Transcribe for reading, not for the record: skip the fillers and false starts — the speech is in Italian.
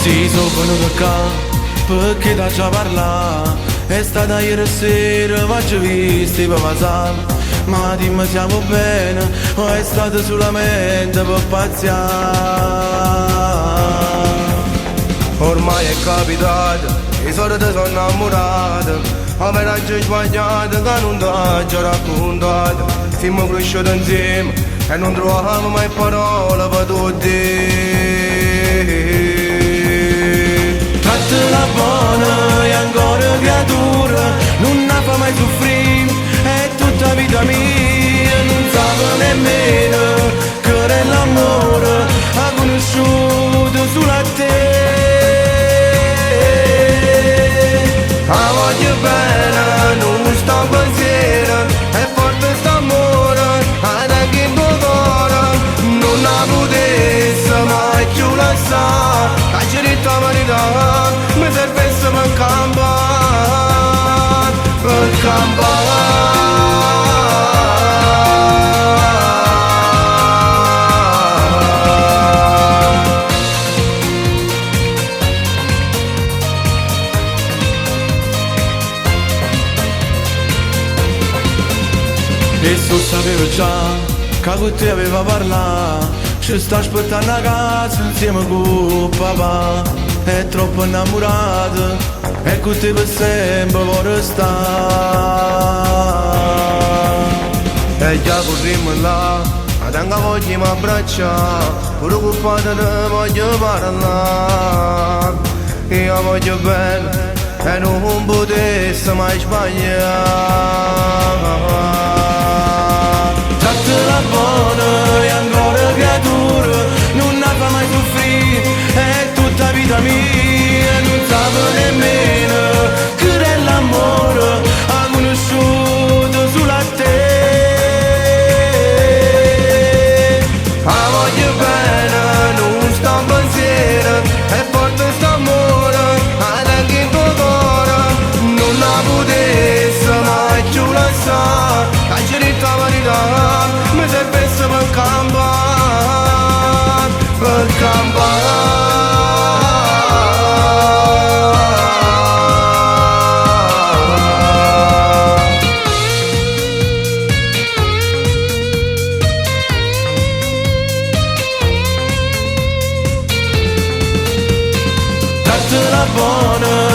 Sì, sono venuto qua perché da già parla. È stata ieri sera, faccio visti per passare. Ma dimmi siamo bene o è stato solamente per pazziare? Ormai è capitato, i soliti sono innamorati. Avere sbagliato che non t'ho già raccontato. Siamo cresciuti insieme e non troviamo mai parole per tutti. Trattala buona e ancora creatura, non la fa mai soffrire, è tutta vita mia, non sa nemmeno che è l'amore, ha conosciuto solo a te. La voglio bene, non sto in pensiero, è forte st'amore, anche in tuo cuore, non la potesse mai più lasciare, la cerita verità, mi servesse per campare, per campare. E so sapevo già che con te aveva parlato. Ci sta aspettando a casa insieme con papà. È troppo innamorato e con te per sempre vorrei stare. E già corrimmo là, ma tengo voglia mi abbracciare, preoccupata ne voglio parlare. Io voglio bene e non potesse mai sbagliare. Trattala buona e ancora creatura, non la fa mai soffrire, è tutta vita mia, non sa nemmeno che è l'amore, ha conosciuto solo a te. La voglio bene, non sto in pensiero, è forte st'amore, anche in tuo cuore, non la potesse mai più lasciare, la cerita verità, mi servesse per campare, per campare. Trattala buona